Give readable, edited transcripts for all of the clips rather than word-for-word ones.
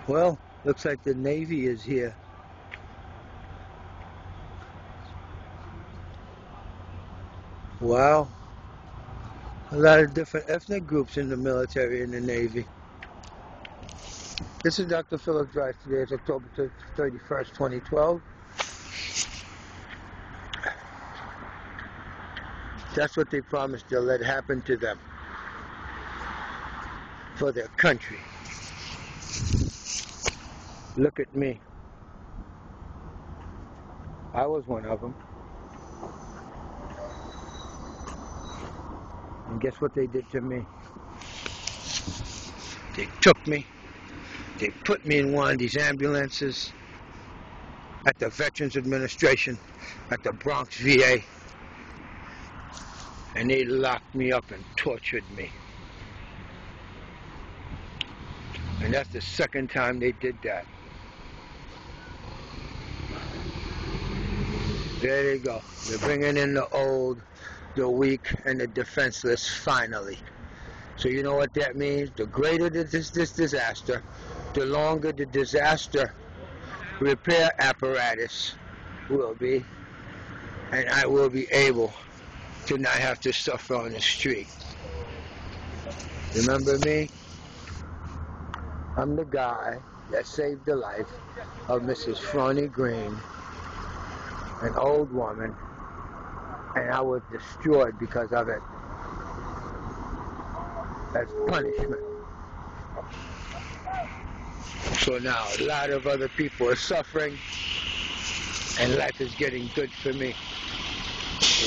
Well, looks like the Navy is here. Wow. A lot of different ethnic groups in the military and the Navy. This is Dr. Phillips Drive. Today is October 31st, 2012. That's what they promised they'll let happen to them for their country. Look at me. I was one of them. And guess what they did to me? They took me. They put me in one of these ambulances at the Veterans Administration at the Bronx VA. And they locked me up and tortured me. And that's the second time they did that. There they go. They're bringing in the old, the weak, and the defenseless finally. So you know what that means? The greater this disaster, the longer the disaster repair apparatus will be, and I will be able to not have to suffer on the street. Remember me? I'm the guy that saved the life of Mrs. Fronnie Green, an old woman, and I was destroyed because of it as punishment. So now a lot of other people are suffering and life is getting good for me.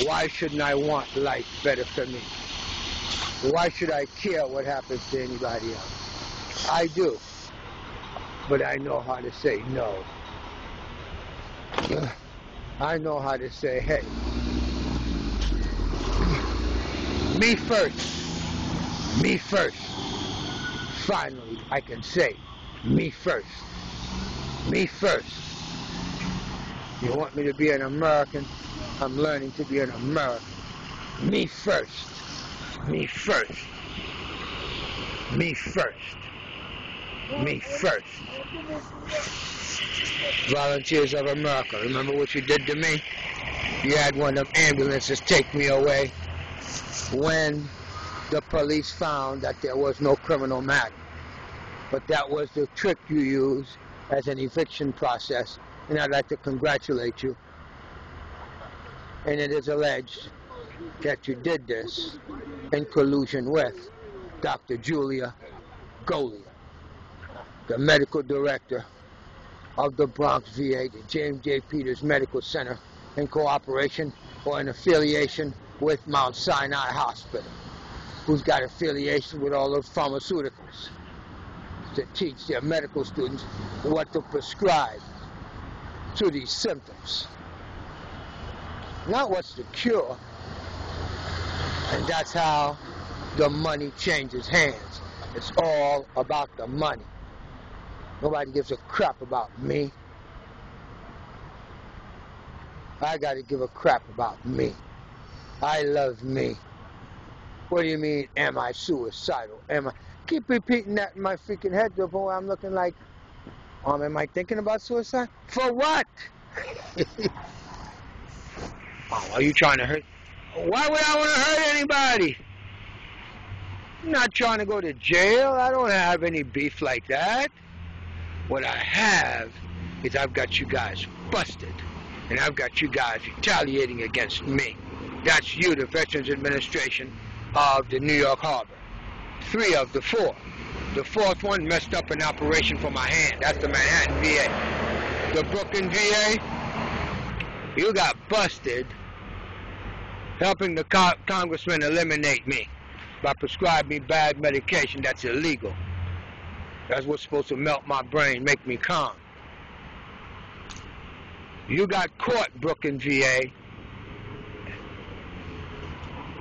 Why shouldn't I want life better for me? Why should I care what happens to anybody else? I do, but I know how to say no. I know how to say, hey, me first, me first. Finally, I can say, me first, me first. You want me to be an American? I'm learning to be an American. Me first, me first, me first, me first. Volunteers of America, remember what you did to me? You had one of them ambulances take me away when the police found that there was no criminal matter. But that was the trick you used as an eviction process, and I'd like to congratulate you. And it is alleged that you did this in collusion with Dr. Julia Golia, the medical director of the Bronx VA, the James J. Peters Medical Center, in cooperation or in affiliation with Mount Sinai Hospital, who's got affiliation with all those pharmaceuticals to teach their medical students what to prescribe to these symptoms. Not what's the cure. And that's how the money changes hands. It's all about the money. Nobody gives a crap about me. I gotta give a crap about me. I love me. What do you mean, am I suicidal? Am I? Keep repeating that in my freaking head to the point where I'm looking like, am I thinking about suicide? For what? Oh, are you trying to hurt? Why would I want to hurt anybody? I'm not trying to go to jail. I don't have any beef like that. What I have is I've got you guys busted. And I've got you guys retaliating against me. That's you, the Veterans Administration of the New York Harbor. 3 of the 4. The 4th one messed up an operation for my hand. That's the Manhattan VA. The Brooklyn VA, you got busted helping the congressman eliminate me by prescribing me bad medication that's illegal. That's what's supposed to melt my brain, make me calm. You got caught, Brooklyn VA,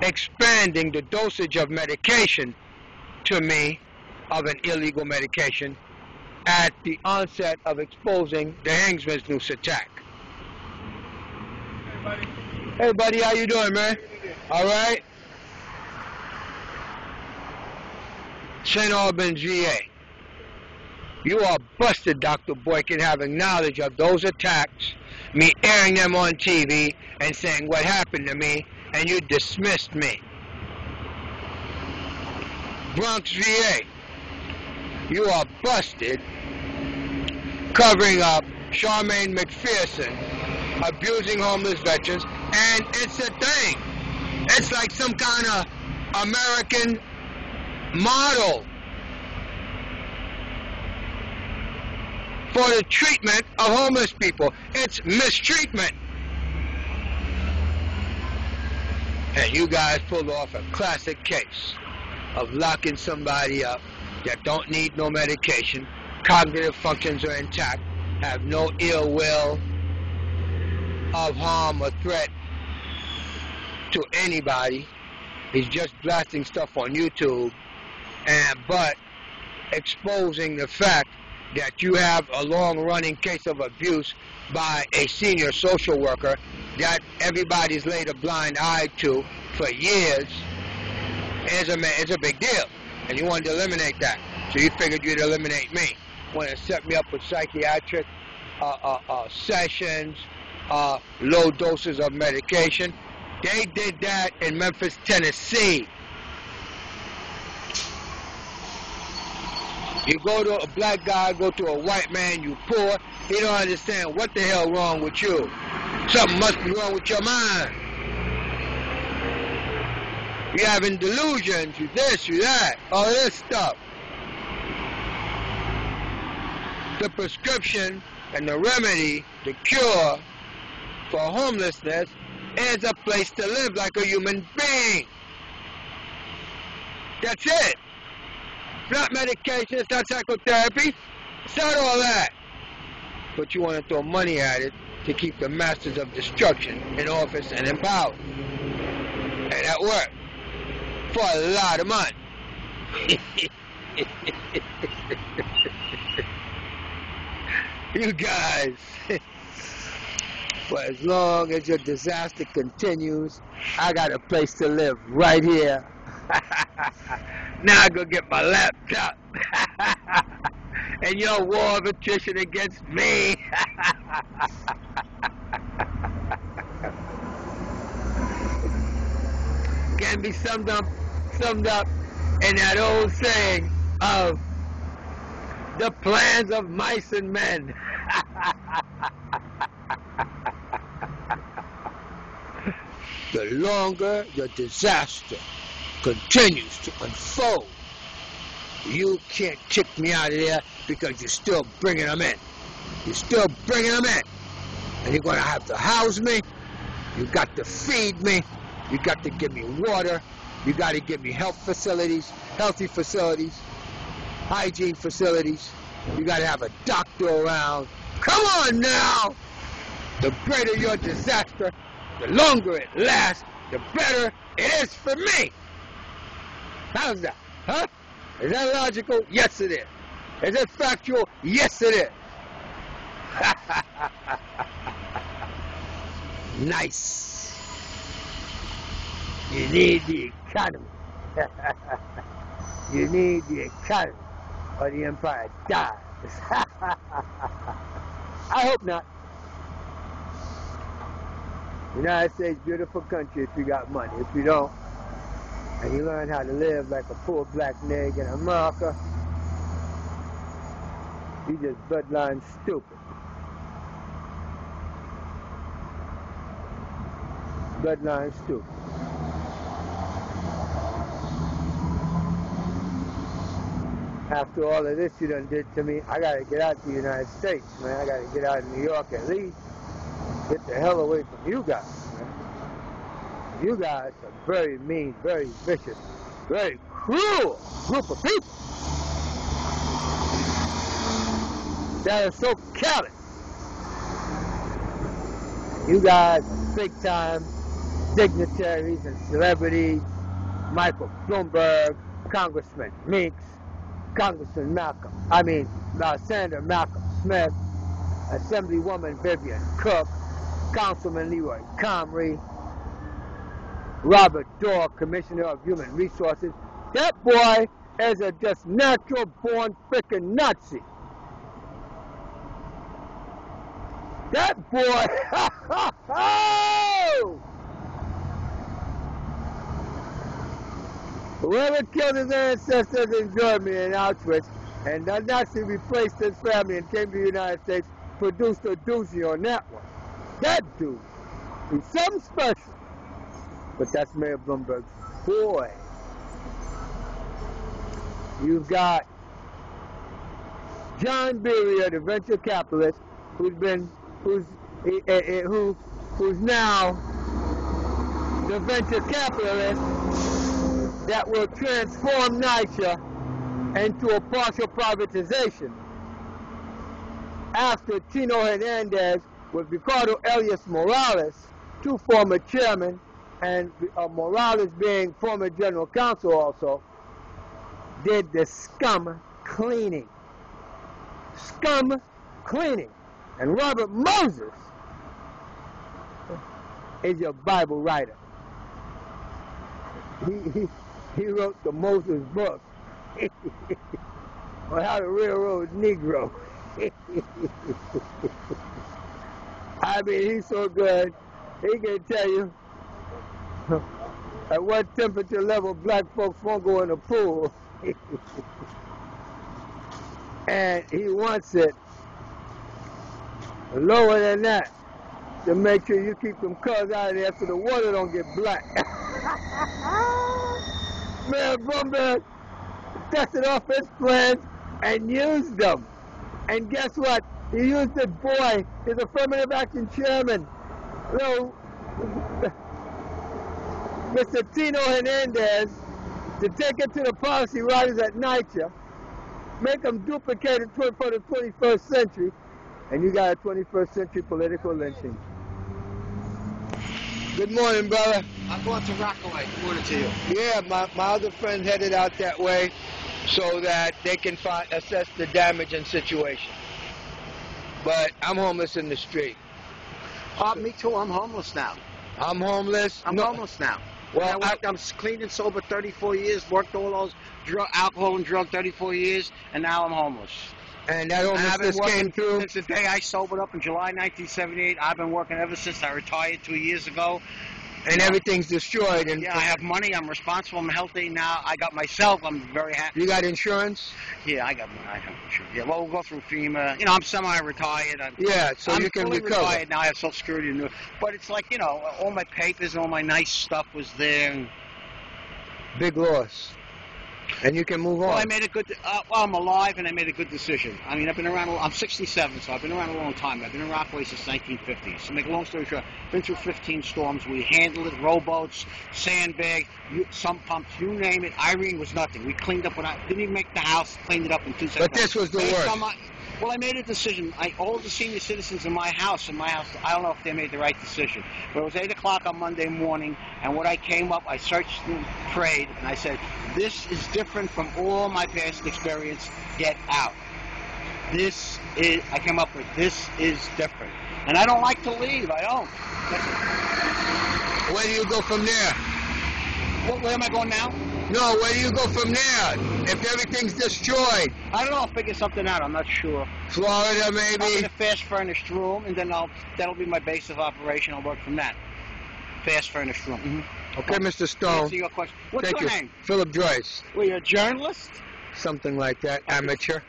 expanding the dosage of medication to me, of an illegal medication, at the onset of exposing the Hangsman's noose attack. Hey buddy, how you doing, man? All right? St. Albans VA. You are busted, Dr. Boykin, having knowledge of those attacks, me airing them on TV and saying what happened to me, and you dismissed me. Bronx, VA, you are busted covering up Charmaine McPherson abusing homeless veterans, and it's a thing. It's like some kind of American model for the treatment of homeless people. It's mistreatment. And you guys pulled off a classic case of locking somebody up that don't need no medication, cognitive functions are intact, have no ill will of harm or threat to anybody. He's just blasting stuff on YouTube, but exposing the fact that you have a long-running case of abuse by a senior social worker that everybody's laid a blind eye to for years is a big deal. And you wanted to eliminate that. So you figured you'd eliminate me. Want to set me up with psychiatric sessions, low doses of medication. They did that in Memphis, Tennessee. You go to a black guy, go to a white man, you poor, he don't understand what the hell wrong with you. Something must be wrong with your mind. You're having delusions, you this, you that, all this stuff. The prescription and the remedy, the cure for homelessness is a place to live like a human being. That's it. It's not medication, it's not psychotherapy, it's not all that. But you want to throw money at it to keep the masters of destruction in office and in power. And that worked. For a lot of money. You guys, for as long as your disaster continues, I got a place to live right here. Now I go get my laptop. And your war of attrition against me. Can be summed up in that old saying of the plans of mice and men. The longer the disaster continues to unfold, you can't kick me out of there because you're still bringing them in. You're still bringing them in. And you're going to have to house me. You got to feed me. You got to give me water. You got to give me healthy facilities, hygiene facilities. You got to have a doctor around. Come on now! The greater your disaster, the longer it lasts, the better it is for me. How's that? Huh? Is that logical? Yes, it is. Is it factual? Yes, it is. Nice. You need the economy. You need the economy, or the empire dies. I hope not. United States, beautiful country if you got money. If you don't, and you learn how to live like a poor black nigga in America, you just bloodline stupid. Bloodline stupid. After all of this you done did to me, I gotta get out to the United States, man. I gotta get out of New York at least. Get the hell away from you guys, man. You guys are very mean, very vicious, very cruel group of people that are so callous. You guys are big time dignitaries and celebrities. Michael Bloomberg, Congressman Meeks, Congressman Senator Malcolm Smith, Assemblywoman Vivian Cook, Councilman Leroy Comrie, Robert Dorr, Commissioner of Human Resources. That boy is a just natural born frickin' Nazi. That boy, whoever killed his ancestors in Germany and Auschwitz, and that Nazi replaced his family and came to the United States, produced a doozy on that one. That dude, he's something special. But that's Mayor Bloomberg's boy. You've got John Beria, the venture capitalist, who's now the venture capitalist that will transform NYCHA into a partial privatization. After Tino Hernandez, with Ricardo Elias Morales, two former chairmen, and Morales being former general counsel also, did the scum cleaning. Scum cleaning. And Robert Moses is your Bible writer. He wrote the Moses book on how to railroad Negro. I mean, he's so good, he can tell you at what temperature level black folks won't go in the pool. And he wants it lower than that to make sure you keep them colors out of there so the water don't get black. Man, Bloomberg dusted off his plans and used them. And guess what? He used the boy, his affirmative action chairman, Mr. Tino Hernandez, to take it to the policy writers at NYCHA, make them duplicate it for the 21st century, and you got a 21st century political lynching. Good morning, brother. I'm going to Rockaway. Good morning to you. Yeah, my other friend headed out that way so that they can assess the damage and situation. But I'm homeless in the street. Me too. I'm homeless now. I'm homeless? I'm homeless now. Well, I'm clean and sober 34 years, worked all those alcohol and drug 34 years, and now I'm homeless. And that homelessness came through? Since the day I sobered up in July 1978. I've been working ever since I retired 2 years ago. And everything's destroyed. And yeah, I have money. I'm responsible. I'm healthy now. I got myself. I'm very happy. You got insurance? Yeah, I have insurance. Yeah, well, we'll go through FEMA. You know, I'm semi-retired. Yeah, so you can recover. I'm retired now. I have Social Security. But it's like, you know, all my papers and all my nice stuff was there. And big loss. And you can move on. Well, I made a good, I'm alive and I made a good decision. I mean, I've been around, I'm 67, so I've been around a long time. I've been in Rockaway since 1950. So to make a long story short, I've been through 15 storms. We handled it, rowboats, sandbags, sump pumps, you name it. Irene was nothing. We cleaned up didn't even make the house, cleaned it up in 2 seconds. But this was the worst. Well, I made a decision. All the senior citizens in my house, I don't know if they made the right decision. But it was 8 o'clock on Monday morning, and when I came up, I searched and prayed, and I said, this is different from all my past experience. Get out. I came up with, this is different. And I don't like to leave. I don't. Where do you go from there? Where am I going now? No, where do you go from there? If everything's destroyed. I don't know. I'll figure something out. I'm not sure. Florida, maybe? I'll get a fast furnished room, and then that'll be my base of operation. I'll work from that. Fast furnished room. Mm-hmm. Okay, Mr. Stone. Answer your question. What's Thank your you. name? Philip Joyce. Well, you're a journalist? Something like that. Amateur.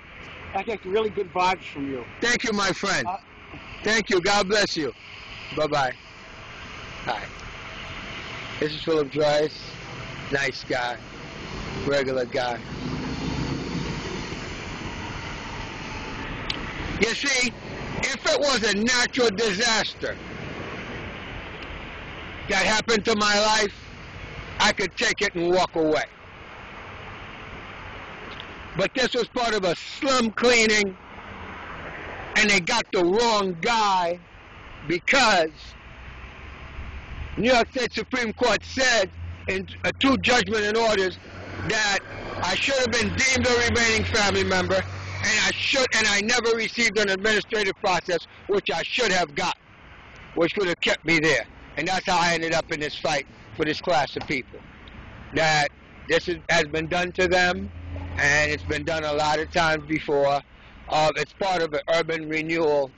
I get really good vibes from you. Thank you, my friend. Thank you. God bless you. Bye-bye. Hi. This is Philip Joyce. Nice guy. Regular guy. You see, if it was a natural disaster that happened to my life, I could take it and walk away. But this was part of a slum cleaning, and they got the wrong guy because New York State Supreme Court said in 2 judgment and orders that I should have been deemed a remaining family member, and I never received an administrative process, which I should have got, which would have kept me there. And that's how I ended up in this fight for this class of people. That this has been done to them, and it's been done a lot of times before. It's part of an urban renewal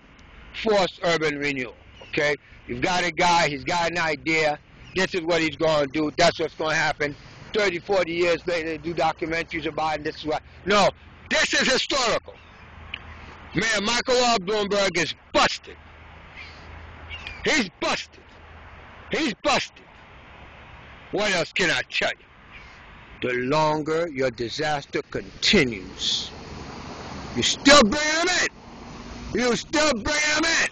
forced urban renewal. Okay? You've got a guy, he's got an idea. This is what he's going to do. That's what's going to happen. 30, 40 years later, they do documentaries about it. This is what. No, this is historical. Mayor Michael R. Bloomberg is busted. He's busted. He's busted. What else can I tell you? The longer your disaster continues, you still bring them in. You still bring them in.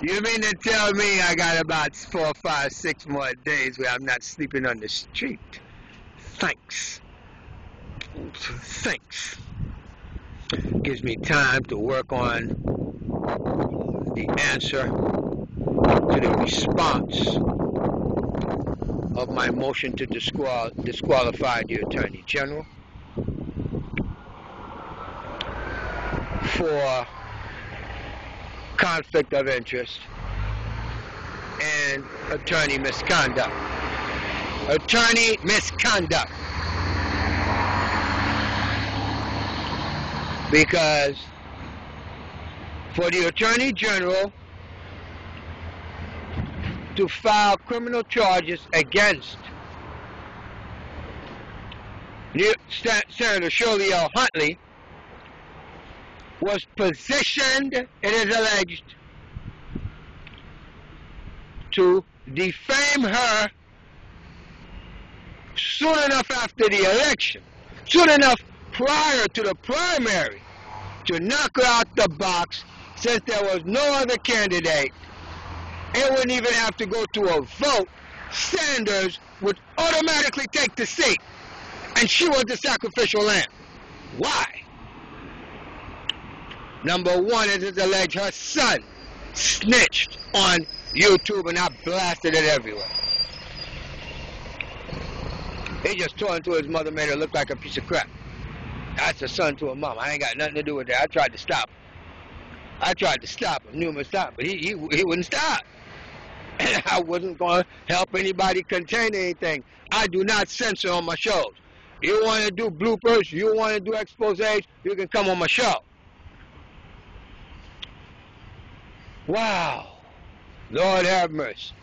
You mean to tell me I got about 4, 5, 6 more days where I'm not sleeping on the street? Thanks. Thanks. Gives me time to work on the answer to the response of my motion to disqualify the Attorney General for conflict of interest and attorney misconduct. Attorney misconduct. Because for the Attorney General to file criminal charges against Senator Shirley L. Huntley was positioned, it is alleged, to defame her soon enough after the election, soon enough prior to the primary, to knock her out the box, since there was no other candidate. It wouldn't even have to go to a vote. Sanders would automatically take the seat, and she was the sacrificial lamb. Why? Number one, it is alleged her son snitched on YouTube, and I blasted it everywhere. He just tore into his mother, made her look like a piece of crap. That's a son to a mom. I ain't got nothing to do with that. I tried to stop him. I tried to stop him numerous times, but he wouldn't stop. And I wasn't going to help anybody contain anything. I do not censor on my shows. You want to do bloopers, you want to do exposés, you can come on my show. Wow. Lord have mercy.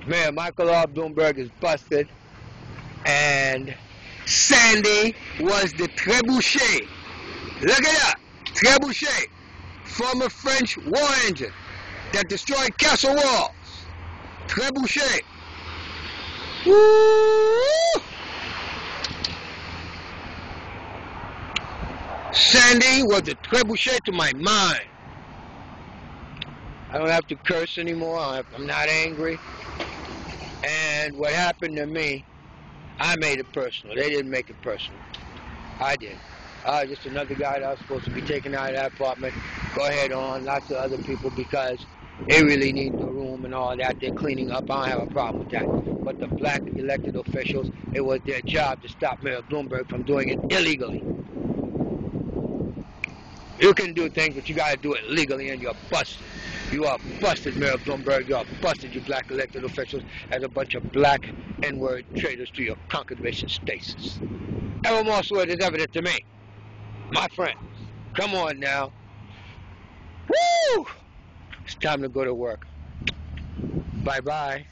Mayor Michael R. Bloomberg is busted. And Sandy was the Tres Boucher. Look it up. Tres Boucher. Former French war engine that destroyed castle walls. Tres Boucher. Woo! Sandy was the Tres Boucher to my mind. I don't have to curse anymore. I'm not angry. And what happened to me, I made it personal. They didn't make it personal. I did. I was just another guy that was supposed to be taken out of that apartment. Go ahead on, lots of other people, because they really need the room and all that. They're cleaning up. I don't have a problem with that. But the black elected officials, it was their job to stop Mayor Bloomberg from doing it illegally. You can do things, but you got to do it legally, and you're busted. You are busted, Mayor Bloomberg. You are busted, you black elected officials, as a bunch of black N-word traitors to your congregation stasis. Ever more so it is evident to me. My friends, come on now. Woo! It's time to go to work. Bye-bye.